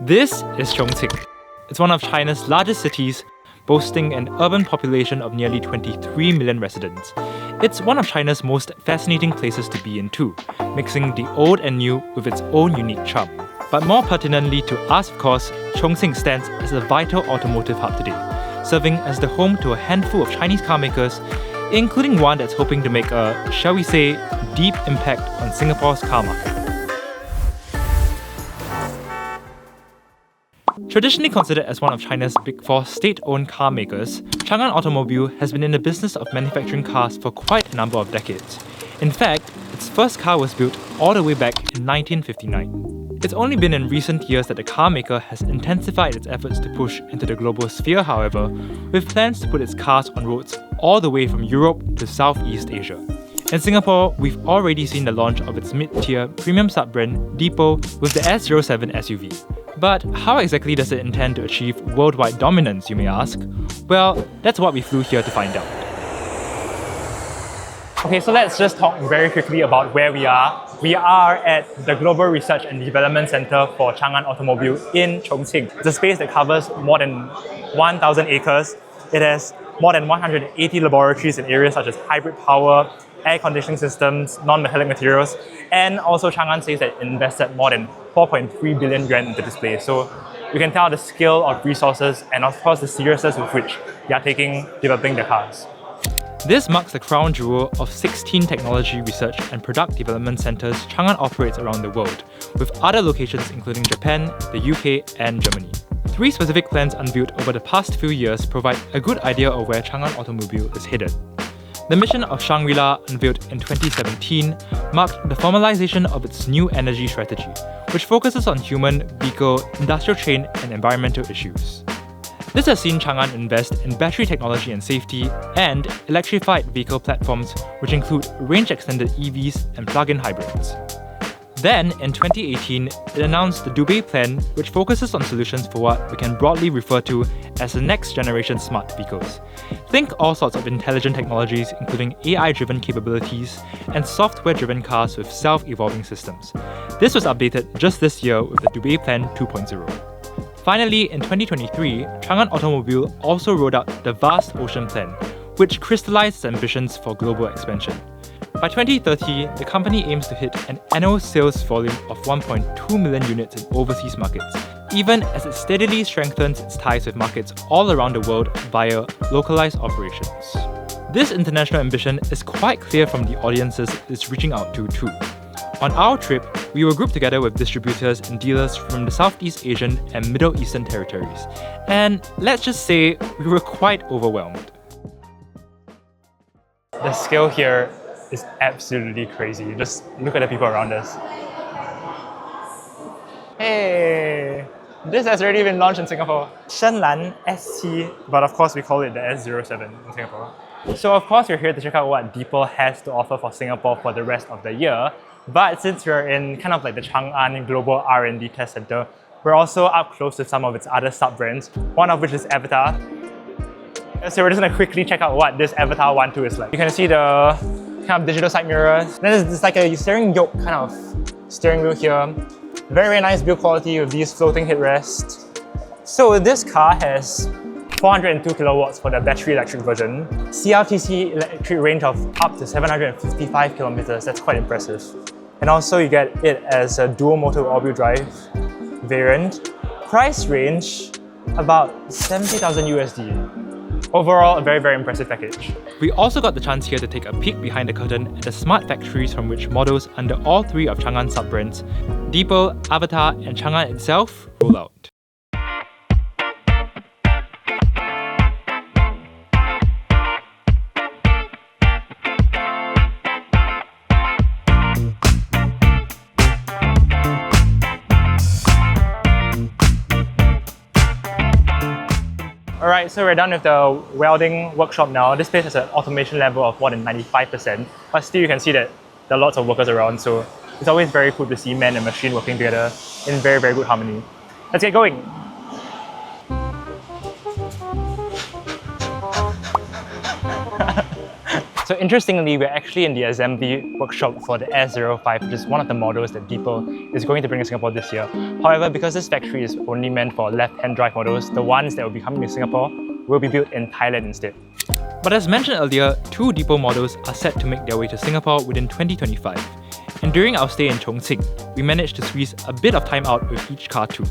This is Chongqing. It's one of China's largest cities, boasting an urban population of nearly 23 million residents. It's one of China's most fascinating places to be in too, mixing the old and new with its own unique charm. But more pertinently to us, of course, Chongqing stands as a vital automotive hub today, serving as the home to a handful of Chinese car makers, including one that's hoping to make a, shall we say, deep impact on Singapore's car market. Traditionally considered as one of China's big four state-owned car makers, Changan Automobile has been in the business of manufacturing cars for quite a number of decades. In fact, its first car was built all the way back in 1959. It's only been in recent years that the car maker has intensified its efforts to push into the global sphere, however, with plans to put its cars on roads all the way from Europe to Southeast Asia. In Singapore, we've already seen the launch of its mid-tier premium sub-brand Deepal with the S07 SUV. But how exactly does it intend to achieve worldwide dominance, you may ask? Well, that's what we flew here to find out. Okay, so let's just talk very quickly about where we are. We are at the Global Research and Development Center for Changan Automobile in Chongqing. It's a space that covers more than 1,000 acres. It has more than 180 laboratories in areas such as hybrid power, air conditioning systems, non-metallic materials, and also Changan says that it invested more than 4.3 billion yuan into this place. So you can tell the scale of resources and of course the seriousness with which they are developing their cars. This marks the crown jewel of 16 technology research and product development centers Changan operates around the world, with other locations including Japan, the UK, and Germany. 3 specific plans unveiled over the past few years provide a good idea of where Changan Automobile is headed. The mission of Shangri-La, unveiled in 2017, marked the formalization of its new energy strategy, which focuses on human, vehicle, industrial chain, and environmental issues. This has seen Changan invest in battery technology and safety, and electrified vehicle platforms, which include range-extended EVs and plug-in hybrids. Then, in 2018, it announced the Dubet Plan, which focuses on solutions for what we can broadly refer to as the next-generation smart vehicles. Think all sorts of intelligent technologies, including AI-driven capabilities and software-driven cars with self-evolving systems. This was updated just this year with the Dubet Plan 2.0. Finally, in 2023, Changan Automobile also rolled out the Vast Ocean Plan, which crystallized its ambitions for global expansion. By 2030, the company aims to hit an annual sales volume of 1.2 million units in overseas markets, even as it steadily strengthens its ties with markets all around the world via localized operations. This international ambition is quite clear from the audiences it's reaching out to too. On our trip, we were grouped together with distributors and dealers from the Southeast Asian and Middle Eastern territories, and let's just say we were quite overwhelmed. The scale here is absolutely crazy. Just look at the people around us. Hey, this has already been launched in Singapore. Shenlan ST, but of course we call it the S07 in Singapore. So of course we're here to check out what Deepal has to offer for Singapore for the rest of the year. But since we're in kind of like the Chang'an Global R&D Test Center, we're also up close with some of its other sub-brands, one of which is Avatar. So we're just gonna quickly check out what this Avatar 1.2 is like. You can see the kind of digital side mirrors. Then there's like a steering yoke kind of steering wheel here. Very, very nice build quality with these floating headrests. So this car has 402 kilowatts for the battery electric version. CLTC electric range of up to 755 kilometers. That's quite impressive. And also you get it as a dual motor all-wheel drive variant. Price range about 70,000 USD. Overall, a very, very impressive package. We also got the chance here to take a peek behind the curtain at the smart factories from which models under all 3 of Changan sub-brands, Deepal, Avatar, and Changan itself, roll out. Alright, so we're done with the welding workshop now. This place has an automation level of more than 95%, but still you can see that there are lots of workers around, so it's always very cool to see man and machine working together in very, very good harmony. Let's get going! So interestingly, we're actually in the assembly workshop for the S05, which is one of the models that Deepal is going to bring to Singapore this year. However, because this factory is only meant for left-hand drive models, the ones that will be coming to Singapore will be built in Thailand instead. But as mentioned earlier, 2 Deepal models are set to make their way to Singapore within 2025. And during our stay in Chongqing, we managed to squeeze a bit of time out with each car too.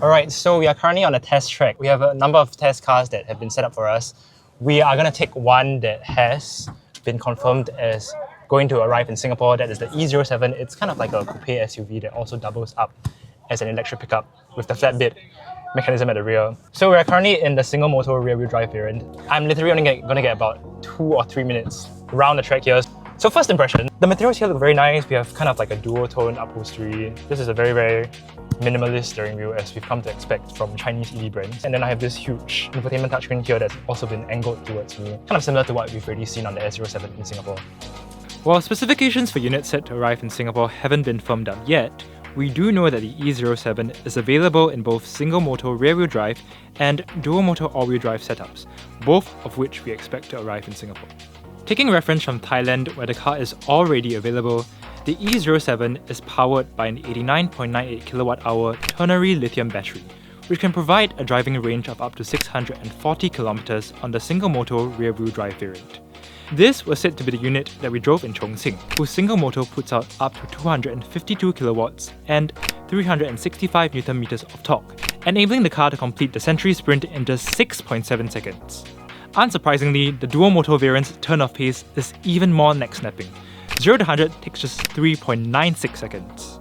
Alright, so we are currently on a test track. We have a number of test cars that have been set up for us. We are going to take one that has been confirmed as going to arrive in Singapore. That is the E07. It's kind of like a coupe SUV that also doubles up as an electric pickup with the flat bed mechanism at the rear. So we're currently in the single motor rear wheel drive variant. I'm literally only going to get about 2 or 3 minutes around the track here. So first impression, the materials here look very nice. We have kind of like a dual tone upholstery. This is a very, very minimalist steering wheel as we've come to expect from Chinese EV brands. And then I have this huge infotainment touchscreen here that's also been angled towards me, kind of similar to what we've already seen on the S07 in Singapore. While specifications for units set to arrive in Singapore haven't been firmed up yet, we do know that the E07 is available in both single motor rear-wheel drive and dual motor all-wheel drive setups, both of which we expect to arrive in Singapore. Taking reference from Thailand, where the car is already available, the E07 is powered by an 89.98 kWh ternary lithium battery, which can provide a driving range of up to 640 km on the single motor rear-wheel drive variant. This was said to be the unit that we drove in Chongqing, whose single motor puts out up to 252 kilowatts and 365 Nm of torque, enabling the car to complete the century sprint in just 6.7 seconds. Unsurprisingly, the dual motor variant's turn-off pace is even more neck-snapping. 0 to 100 takes just 3.96 seconds.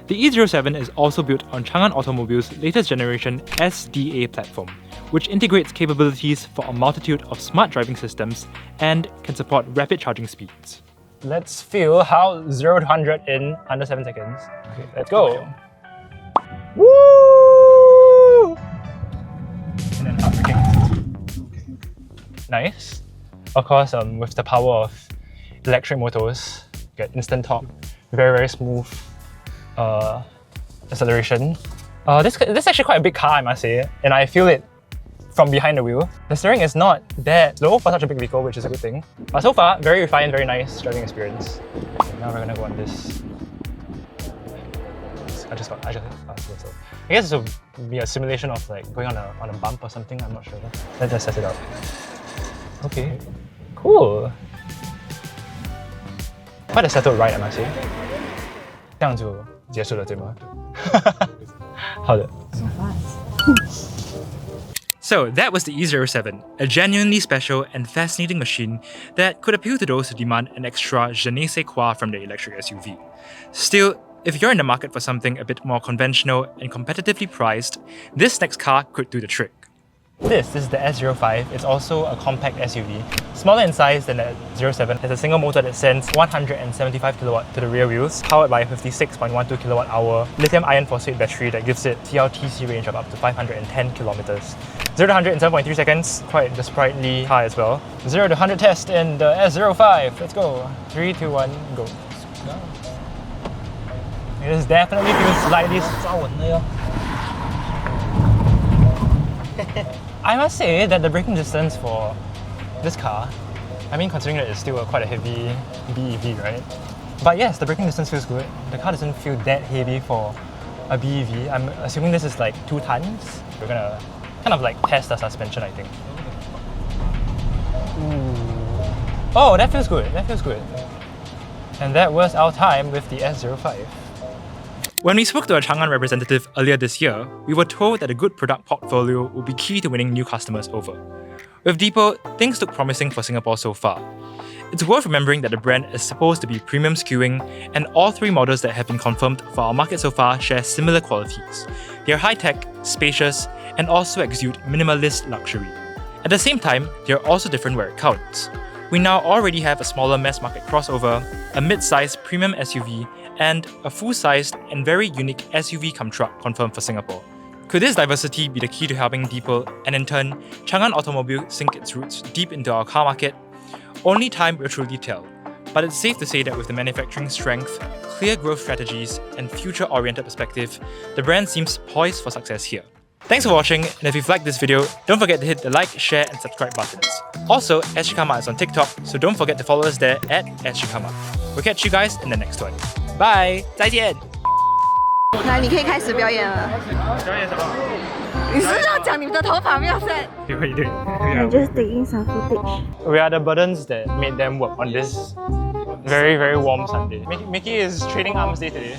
The E07 is also built on Changan Automobile's latest generation SDA platform, which integrates capabilities for a multitude of smart driving systems and can support rapid charging speeds. Let's feel how 0 to 100 in under 7 seconds. Okay, let's go! Woo! And then hard braking. Nice. Of course, with the power of electric motors, you get instant torque, very, very smooth acceleration. This is actually quite a big car, I must say, and I feel it from behind the wheel. The steering is not that low for such a big vehicle, which is a good thing. But so far, very refined, very nice driving experience. Okay, now we're gonna go on this. I just so. I guess this will be a simulation of like going on a bump or something, I'm not sure. Let's just test it out. Okay, cool. Quite a settled ride, I must say. 这样就结束了，对吗？好的。So that was the E07, a genuinely special and fascinating machine that could appeal to those who demand an extra je ne sais quoi from their electric SUV. Still, if you're in the market for something a bit more conventional and competitively priced, this next car could do the trick. This is the S05. It's also a compact SUV. Smaller in size than the 07, has a single motor that sends 175 kW to the rear wheels, powered by a 56.12 kWh lithium iron phosphate battery that gives it TLTC range of up to 510 km. 0 to 100 in 7.3 seconds, quite the sprightly car as well. 0 to 100 test in the S05. Let's go. 3, 2, 1, go. It definitely feels slightly... I must say that the braking distance for this car, I mean considering that it's still quite a heavy BEV, right? But yes, the braking distance feels good. The car doesn't feel that heavy for a BEV. I'm assuming this is like 2 tons. We're gonna kind of like test the suspension, I think. Ooh. Oh, that feels good, that feels good. And that was our time with the S05. When we spoke to a Changan representative earlier this year, we were told that a good product portfolio would be key to winning new customers over. With Deepal, things look promising for Singapore so far. It's worth remembering that the brand is supposed to be premium skewing, and all 3 models that have been confirmed for our market so far share similar qualities. They are high-tech, spacious, and also exude minimalist luxury. At the same time, they are also different where it counts. We now already have a smaller mass-market crossover, a mid-sized premium SUV, and a full-sized and very unique SUV-cum-truck confirmed for Singapore. Could this diversity be the key to helping Deepal, and in turn, Changan Automobile sink its roots deep into our car market? Only time will truly tell, but it's safe to say that with the manufacturing strength, clear growth strategies, and future-oriented perspective, the brand seems poised for success here. Thanks for watching, and if you've liked this video, don't forget to hit the like, share and subscribe buttons. Also, Sgcarmart is on TikTok, so don't forget to follow us there at Sgcarmart. We'll catch you guys in the next one. Bye! 再见! 来，你可以开始表演了。表演什么？你是不是要讲你们的头发没有set？ I'm just taking some footage. We are the burdens that made them work on this very, very warm Sunday. Mickey is training arms day today.